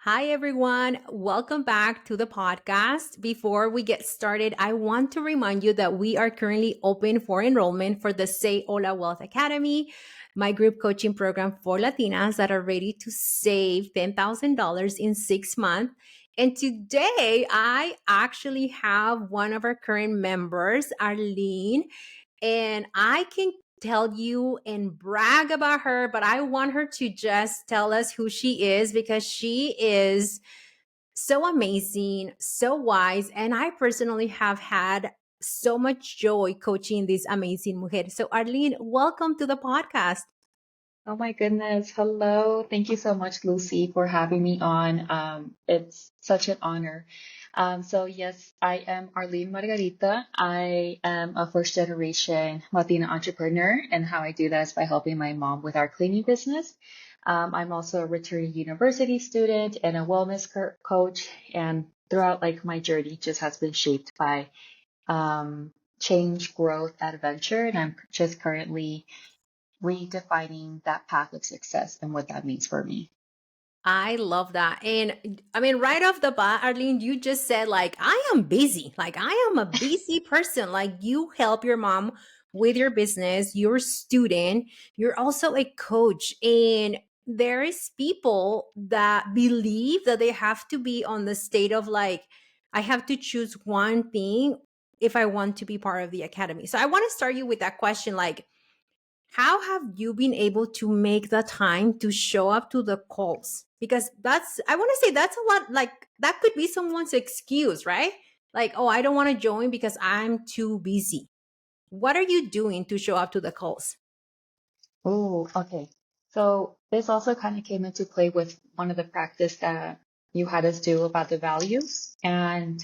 Hi, everyone. Welcome back to the podcast. Before we get started, I want to remind you that we are currently open for enrollment for the Say Hola Wealth Academy, my group coaching program for Latinas that are ready to save $10,000 in 6 months. And today, I actually have one of our current members, Arlene, and I can tell you and brag about her, but I want her to just tell us who she is because she is so amazing, so wise, and I personally have had so much joy coaching these amazing mujeres. So, Arlene, welcome to the podcast. Oh my goodness. Hello. Thank you so much, Lucy, for having me on. It's such an honor. Yes, I am Arlene Margarita. I am a first generation Latina entrepreneur, and how I do that is by helping my mom with our cleaning business. I'm also a returning university student and a wellness coach, and throughout like my journey just has been shaped by change, growth, adventure, and I'm just currently redefining that path of success and what that means for me. I love that. And I mean, right off the bat, Arlene, you just said, like, I am busy. Like, I am a busy person. Like, you help your mom with your business, you're a student, you're also a coach. And there is people that believe that they have to be on the state of like, I have to choose one thing if I want to be part of the academy. So I want to start you with that question, like, how have you been able to make the time to show up to the calls? Because that's, I want to say that's a lot, like, that could be someone's excuse, right? Like, oh, I don't want to join because I'm too busy. What are you doing to show up to the calls? Oh, okay. So this also kind of came into play with one of the practice that you had us do about the values. And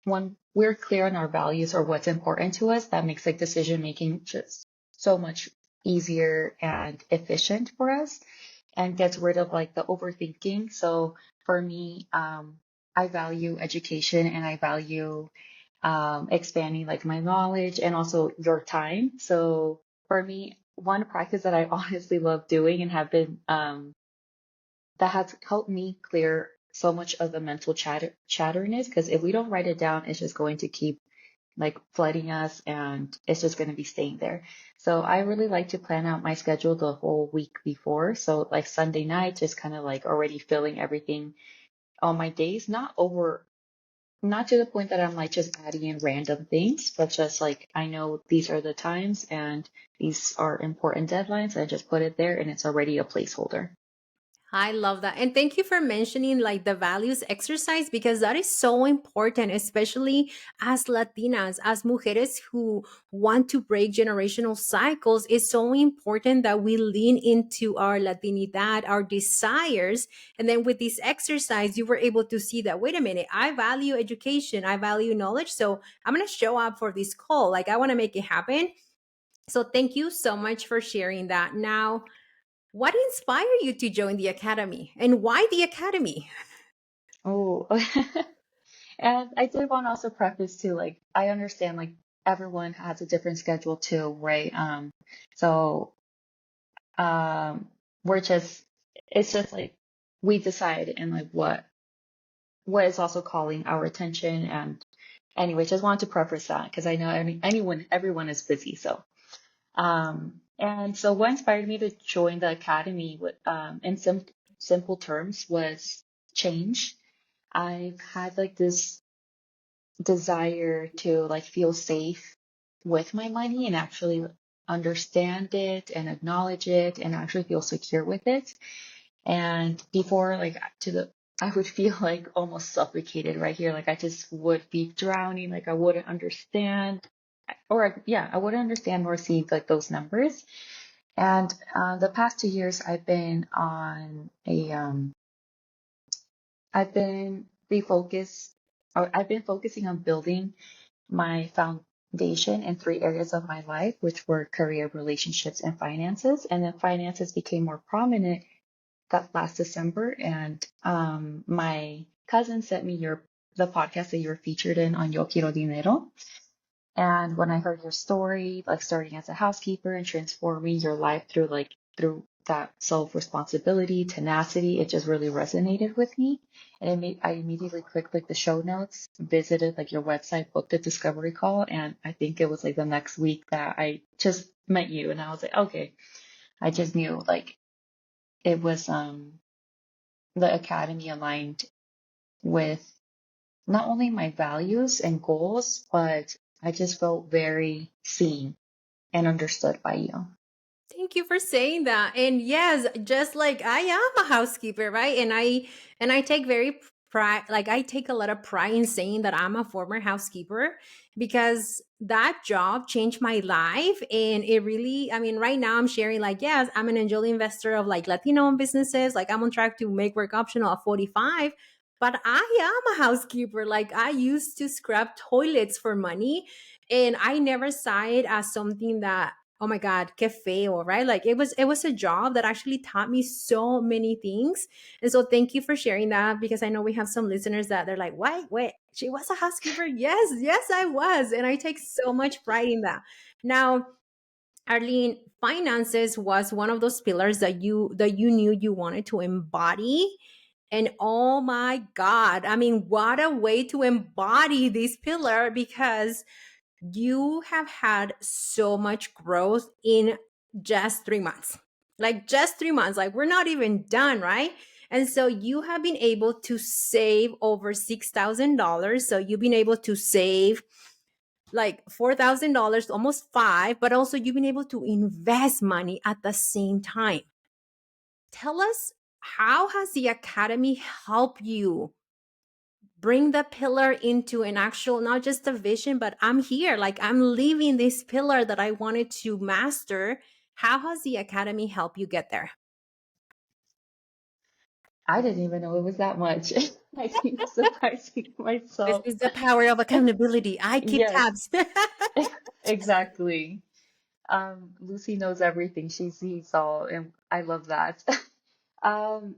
when we're clear on our values or what's important to us, that makes like decision making just so much easier and efficient for us and gets rid of like the overthinking. So for me, I value education and I value expanding like my knowledge and also your time. So for me, one practice that I honestly love doing and have been that has helped me clear so much of the mental chatterness because if we don't write it down, it's just going to keep like flooding us and it's just going to be staying there. So I really like to plan out my schedule the whole week before. So like Sunday night, just kind of like already filling everything on my days, not to the point that I'm like just adding in random things, but just like I know these are the times and these are important deadlines. I just put it there and it's already a placeholder. I love that. And thank you for mentioning like the values exercise because that is so important, especially as Latinas, as mujeres who want to break generational cycles. It's so important that we lean into our Latinidad, our desires. And then with this exercise, you were able to see that, wait a minute, I value education, I value knowledge. So I'm going to show up for this call. Like I want to make it happen. So thank you so much for sharing that. Now, what inspired you to join the academy and why the academy? Oh, and I did want to also preface too, like I understand like everyone has a different schedule too, right? So um, we're just it's just like we decide and like what is also calling our attention. And anyway, just wanted to preface that because I know everyone is busy. And so what inspired me to join the academy in simple terms was change. I've had like this desire to like feel safe with my money and actually understand it and acknowledge it and actually feel secure with it. And before, like I would feel like almost suffocated right here. Like I just would be drowning. Like I wouldn't understand, or yeah, I wouldn't understand nor see like those numbers. And the past 2 years, I've been refocused, or I've been focusing on building my foundation in three areas of my life, which were career, relationships, and finances. And then finances became more prominent that last December, and my cousin sent me the podcast that you were featured in on Yo Quiero Dinero. And when I heard your story, like starting as a housekeeper and transforming your life through that self responsibility, tenacity, it just really resonated with me. And I immediately clicked like the show notes, visited like your website, booked a discovery call, and I think it was like the next week that I just met you, and I was like, okay, I just knew like it was the academy aligned with not only my values and goals, but I just felt very seen and understood by you. Thank you for saying that. And yes, just like I am a housekeeper, right? And I take very pride, like I take a lot of pride in saying that I'm a former housekeeper, because that job changed my life. And it really, I mean, right now I'm sharing like, yes, I'm an angel investor of like Latino businesses. Like I'm on track to make work optional at 45. But I am a housekeeper. Like I used to scrub toilets for money, and I never saw it as something that, oh my god, que feo, right? Like it was a job that actually taught me so many things. And so thank you for sharing that, because I know we have some listeners that they're like, wait, she was a housekeeper? Yes, I was, and I take so much pride in that. Now, Arlene, finances was one of those pillars that you knew you wanted to embody. And oh my god, I mean, what a way to embody this pillar, because you have had so much growth in just 3 months. Like just 3 months. Like we're not even done, right? And so you have been able to save over $6,000. So you've been able to save like $4,000, almost five, but also you've been able to invest money at the same time. Tell us, how has the academy helped you bring the pillar into an actual, not just a vision, but I'm here, like I'm living this pillar that I wanted to master? How has the academy helped you get there? I didn't even know it was that much. I keep surprising This myself. is the power of accountability. I keep Yes, tabs. exactly. Lucy knows everything. She sees all, and I love that. Um,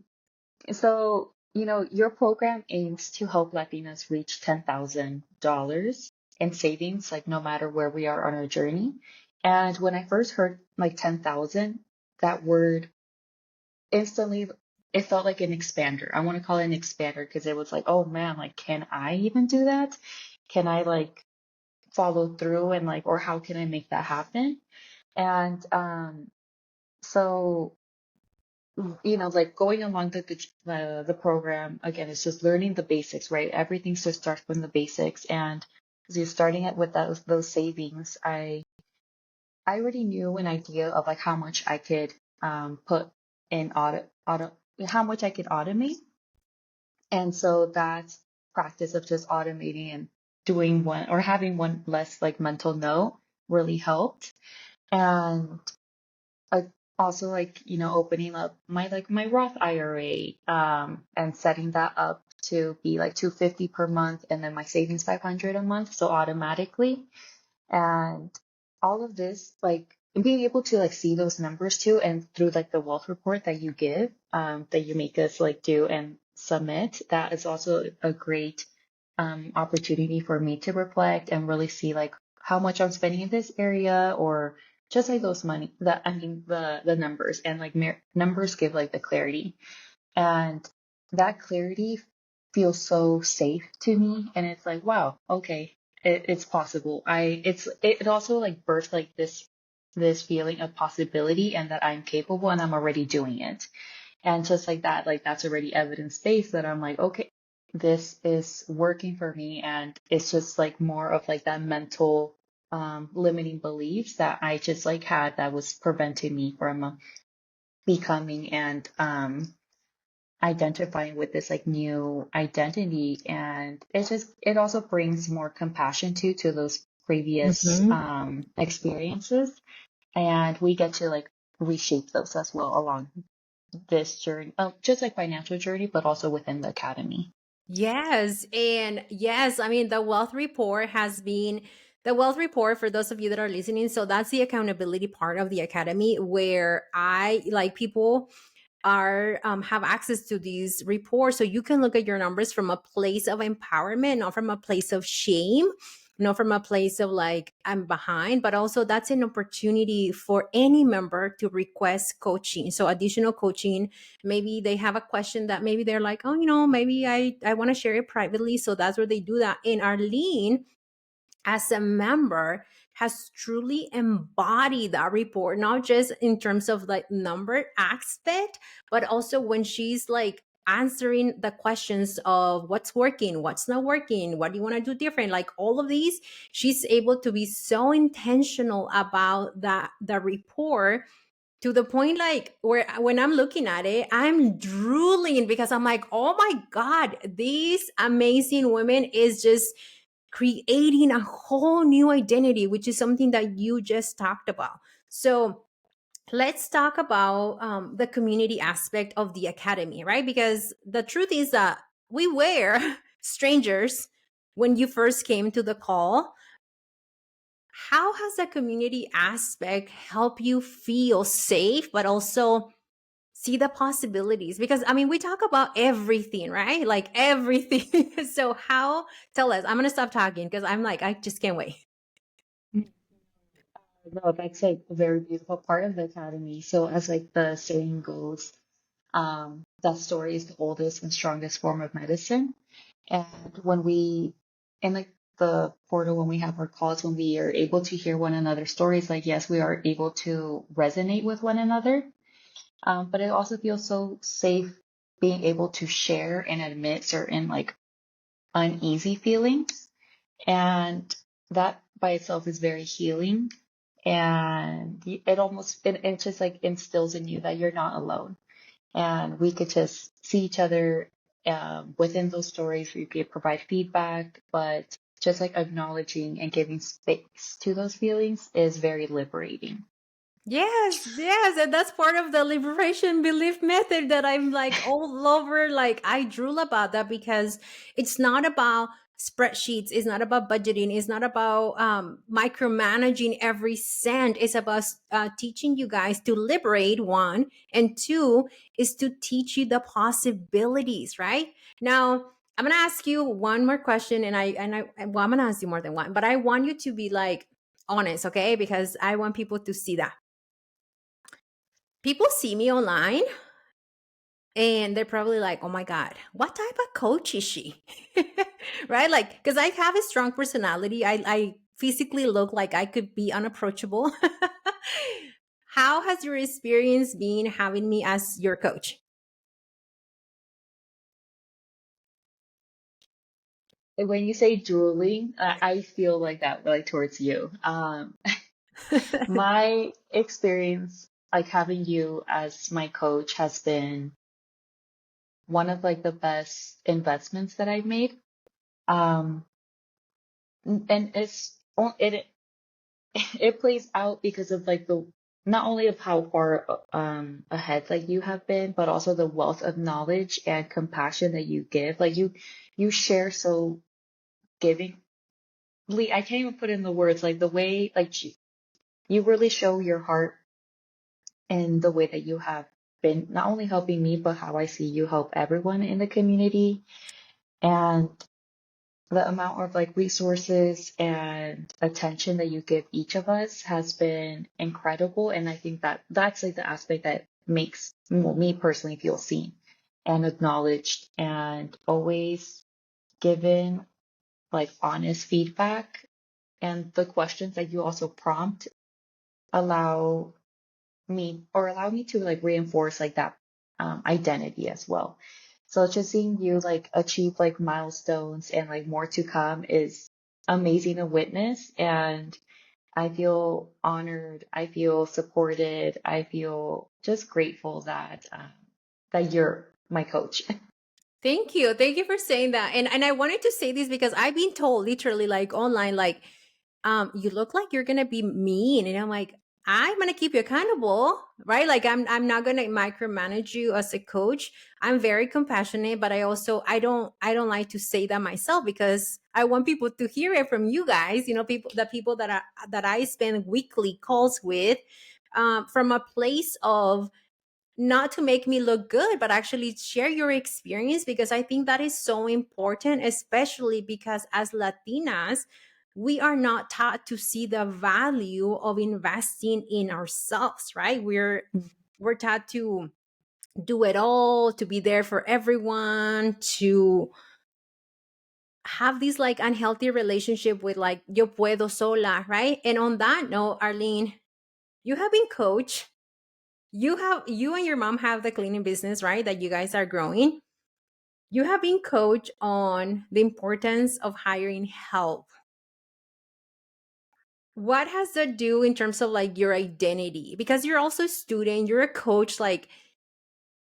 so, your program aims to help Latinas reach $10,000 in savings, like no matter where we are on our journey. And when I first heard like 10,000, that word instantly, it felt like an expander. I want to call it an expander because it was like, oh man, like, can I even do that? Can I like follow through and like, or how can I make that happen? And so like going along the program again, it's just learning the basics, right? Everything just starts from the basics, and as you're starting it with those savings, I already knew an idea of like how much I could put in how much I could automate, and so that practice of just automating and doing one or having one less like mental note really helped. And I also like, opening up my Roth IRA, and setting that up to be like 250 per month and then my savings 500 a month. So automatically. And all of this, like being able to like see those numbers too, and through like the wealth report that you give, that you make us like do and submit, that is also a great opportunity for me to reflect and really see like how much I'm spending in this area, or just like those money that I mean the numbers, and like numbers give like the clarity, and that clarity feels so safe to me. And it's like, wow, okay, it's possible. It also like birthed like this feeling of possibility and that I'm capable and I'm already doing it. And just like that, like that's already evidence based that I'm like, okay, this is working for me. And it's just like more of like that mental limiting beliefs that I just like had that was preventing me from becoming and identifying with this like new identity. And it also brings more compassion to those previous Mhm. experiences, and we get to like reshape those as well along this journey, just like financial journey, but also within the academy. Yes. And yes, I mean, the wealth report for those of you that are listening. So that's the accountability part of the academy, where I like people are have access to these reports, so you can look at your numbers from a place of empowerment, not from a place of shame. not from a place of like I'm behind, but also that's an opportunity for any member to request coaching. So additional coaching, maybe they have a question that maybe they're like, oh, maybe I want to share it privately. So that's where they do that. And Arlene, as a member, has truly embodied that report, not just in terms of like number aspect, but also when she's like answering the questions of what's working, what's not working, what do you want to do different, like all of these. She's able to be so intentional about that the report, to the point like where when I'm looking at it, I'm drooling because I'm like, oh my God, these amazing women is just creating a whole new identity, which is something that you just talked about. So let's talk about the community aspect of the academy, right? Because the truth is that we were strangers when you first came to the call. How has the community aspect helped you feel safe, but also see the possibilities? Because I mean, we talk about everything, right? Like everything. So how, tell us, I'm going to stop talking because I'm like, I just can't wait. No, that's like a very beautiful part of the academy. So as like the saying goes, that story is the oldest and strongest form of medicine. And when we, in like the portal, when we have our calls, when we are able to hear one another's stories, like yes, we are able to resonate with one another. But it also feels so safe being able to share and admit certain like uneasy feelings. And that by itself is very healing. And it just like instills in you that you're not alone. And we could just see each other within those stories. We could provide feedback, but just like acknowledging and giving space to those feelings is very liberating. Yes, yes, and that's part of the liberation belief method that I'm like all over. Like I drool about that because it's not about spreadsheets, it's not about budgeting, it's not about micromanaging every cent. It's about teaching you guys to liberate, one, and two is to teach you the possibilities. Right now, I'm gonna ask you one more question, and well, I'm gonna ask you more than one, but I want you to be like honest, okay? Because I want people to see that people see me online and they're probably like, oh my God, what type of coach is she? Right? Like, because I have a strong personality. I physically look like I could be unapproachable. How has your experience been having me as your coach? When you say drooling, I feel like that like towards you. My experience, like having you as my coach, has been one of like the best investments that I've made. Um, and it it plays out because of like the not only of how far ahead like you have been, but also the wealth of knowledge and compassion that you give. Like you share so givingly. I can't even put in the words like the way like you really show your heart in the way that you have been not only helping me, but how I see you help everyone in the community. And the amount of like resources and attention that you give each of us has been incredible. And I think that that's like the aspect that makes me personally feel seen and acknowledged and always given like honest feedback. And the questions that you also prompt allow allow me to like reinforce like that identity as well. So just seeing you like achieve like milestones and like more to come is amazing to witness. And I feel honored. I feel supported. I feel just grateful that that you're my coach. Thank you. Thank you for saying that. And I wanted to say this because I've been told literally like online, like, you look like you're gonna be mean. And I'm like, I'm gonna keep you accountable, right? Like I'm not gonna micromanage you as a coach. I'm very compassionate, but I don't like to say that myself because I want people to hear it from you guys, the people that I spend weekly calls with, from a place of not to make me look good, but actually share your experience because I think that is so important, especially because as Latinas, we are not taught to see the value of investing in ourselves, right? We're taught to do it all, to be there for everyone, to have this like unhealthy relationship with like yo puedo sola, right? And on that note, Arlene, you have been coached. You and your mom have the cleaning business, right? That you guys are growing. You have been coached on the importance of hiring help. What has that do in terms of like your identity? Because you're also a student, you're a coach, like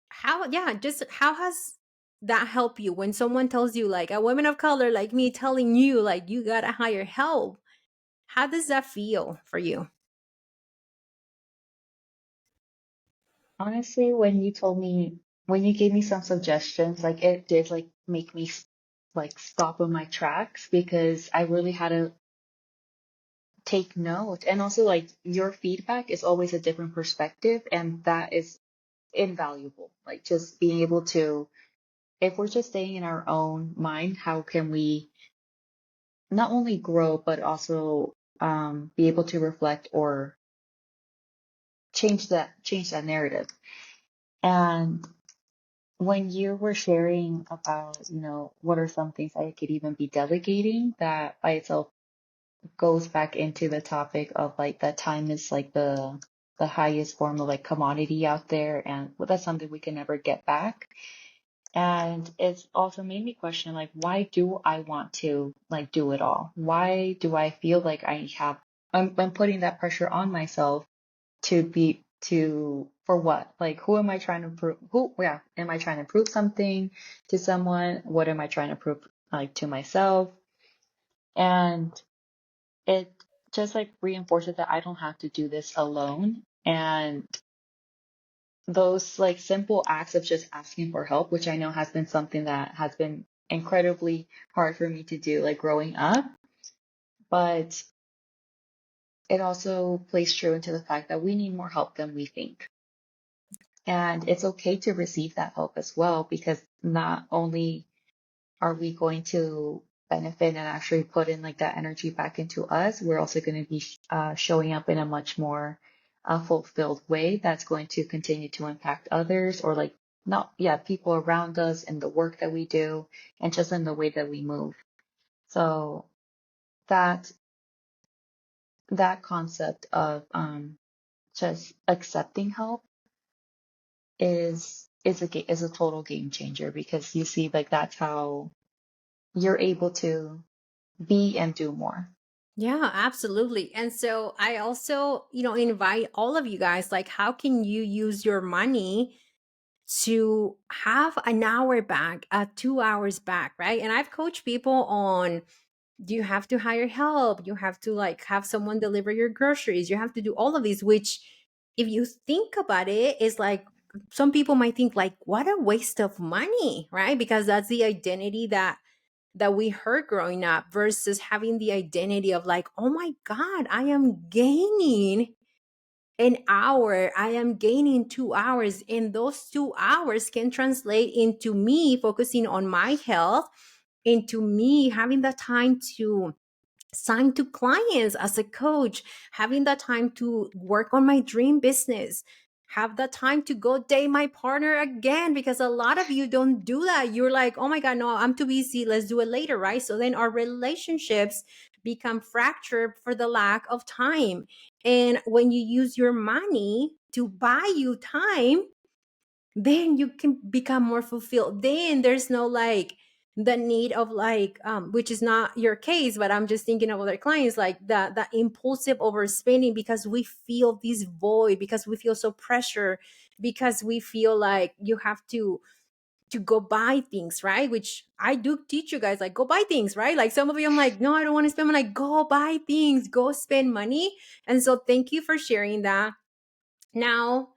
how, yeah, just how has that helped you when someone tells you, like a woman of color like me telling you like you gotta hire help? How does that feel for you? Honestly, when you gave me some suggestions, like it did like make me like stop in my tracks because I really had to take note. And also like your feedback is always a different perspective, and that is invaluable. Like just being able to, if we're just staying in our own mind, how can we not only grow but also be able to reflect or change that narrative. And when you were sharing about, you know, what are some things I could even be delegating, that by itself goes back into the topic of like that time is like the highest form of like commodity out there, and well, that's something we can never get back. And it's also made me question like, why do I want to like do it all? Why do I feel like I'm putting that pressure on myself to be to for what? Like who am I trying to prove? Who, yeah, am I trying to prove something to someone? What am I trying to prove like to myself? And it just like reinforces that I don't have to do this alone. And those like simple acts of just asking for help, which I know has been something that has been incredibly hard for me to do, like growing up, but it also plays true into the fact that we need more help than we think. And it's okay to receive that help as well, because not only are we going to benefit and actually put in like that energy back into us, we're also going to be showing up in a much more fulfilled way that's going to continue to impact others, or like not, yeah, people around us and the work that we do and just in the way that we move. So that that concept of just accepting help is a total game changer, because you see like that's how you're able to be and do more. Yeah, absolutely. And so I also, invite all of you guys, like, how can you use your money to have an hour back, 2 hours back, right? And I've coached people on, you have to hire help, you have to like have someone deliver your groceries, you have to do all of these, which if you think about it, is like some people might think like, what a waste of money, right? Because that's the identity that we heard growing up, versus having the identity of like, oh my God, I am gaining an hour, I am gaining 2 hours, and those 2 hours can translate into me focusing on my health, into me having the time to sign to clients as a coach, having the time to work on my dream business, have the time to go date my partner again, because a lot of you don't do that. You're like, oh my God, no, I'm too busy, let's do it later, right? So then our relationships become fractured for the lack of time. And when you use your money to buy you time, then you can become more fulfilled. Then there's no like the need of like, which is not your case, but I'm just thinking of other clients, like the impulsive overspending, because we feel this void, because we feel so pressure, because we feel like you have to go buy things, right? Which I do teach you guys, like, go buy things, right? Like some of you, I'm like, no, I don't want to spend money. Like, go buy things, go spend money. And so thank you for sharing that. Now,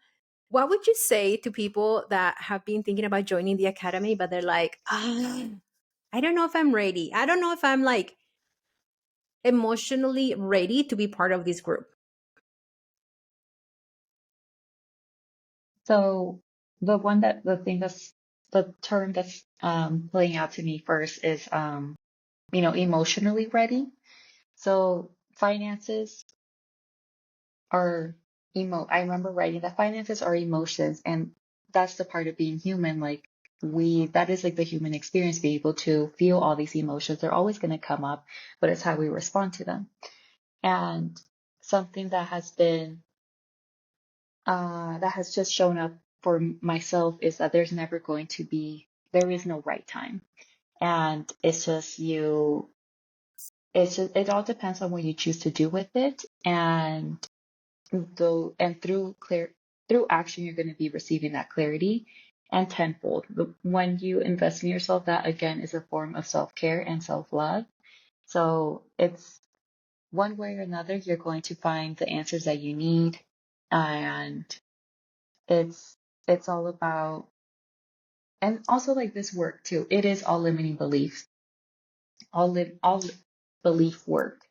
what would you say to people that have been thinking about joining the academy, but they're like, I don't know if I'm ready. I don't know if I'm like emotionally ready to be part of this group. So the thing that's the term that's playing out to me first is you know, emotionally ready. So finances are I remember writing that finances are emotions, and that's the part of being human. Like that is like the human experience, be able to feel all these emotions. They're always going to come up, but it's how we respond to them. And something that has just shown up for myself is that there is no right time. And it all depends on what you choose to do with it. And through action, you're going to be receiving that clarity and tenfold. When you invest in yourself, that again is a form of self-care and self-love. So it's one way or another, you're going to find the answers that you need. And it's it's all about, and also like this work too, it is all limiting beliefs, all belief work.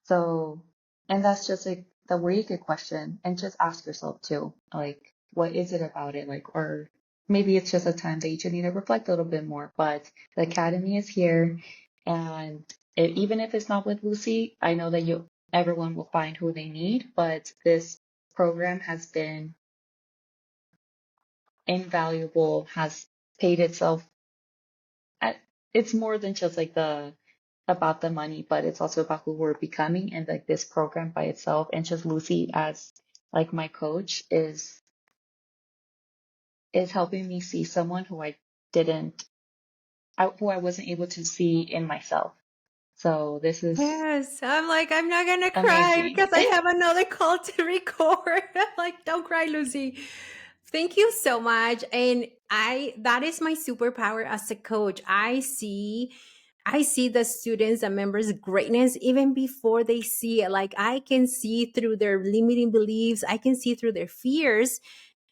So, and that's just like the way you could question and just ask yourself too, like, what is it about it? Like, or maybe it's just a time that you just need to reflect a little bit more. But the academy is here, and even if it's not with Lucy, I know that everyone will find who they need. But this program has been invaluable, has paid itself. At, it's more than just like the about the money, but it's also about who we're becoming. And like this program by itself, and just Lucy as like my coach is helping me see someone didn't, who I wasn't able to see in myself. So this is Yes, I'm like, I'm not gonna cry amazing. because I have another call to record. Like, don't cry, Lucy. Thank you so much. And that is my superpower as a coach. I see the students and members' greatness even before they see it. Like, I can see through their limiting beliefs, I can see through their fears.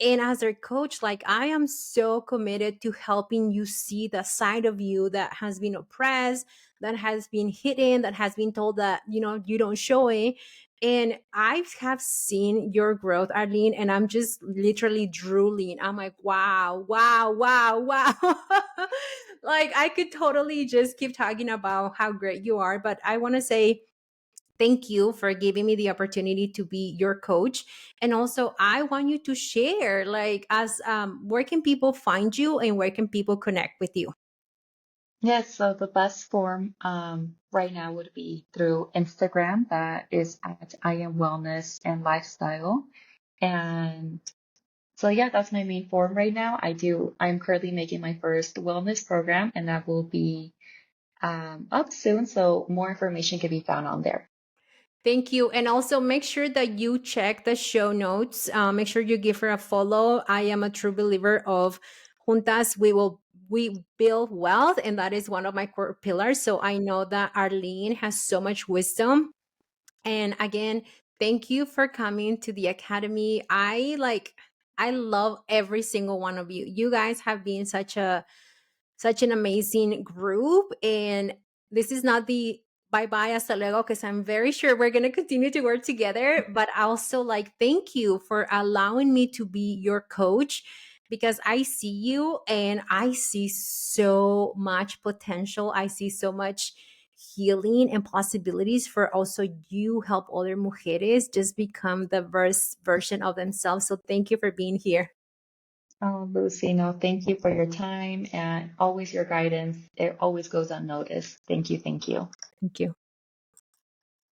And as their coach, like, I am so committed to helping you see the side of you that has been oppressed, that has been hidden, that has been told that, you don't show it. And I have seen your growth, Arlene, and I'm just literally drooling. I'm like, wow, wow, wow, wow. Like, I could totally just keep talking about how great you are, but I want to say thank you for giving me the opportunity to be your coach. And also, I want you to share, like, as where can people find you and where can people connect with you? Yes, so the best form right now would be through Instagram. That is at I am Wellness and Lifestyle. And so yeah, that's my main form right now. I'm currently making my first wellness program, and that will be up soon. So more information can be found on there. Thank you. And also make sure that you check the show notes. Make sure you give her a follow. I am a true believer of juntas. We build wealth, and that is one of my core pillars. So I know that Arlene has so much wisdom. And again, thank you for coming to the academy. I love every single one of you. You guys have been such an amazing group. And this is not the bye bye hasta luego, because I'm very sure we're going to continue to work together. But also, like, thank you for allowing me to be your coach, because I see you and I see so much potential. I see so much healing and possibilities for also you help other mujeres just become the best version of themselves. So thank you for being here. Oh, Lucy, no, thank you for your time and always your guidance. It always goes unnoticed. Thank you. Thank you. Thank you.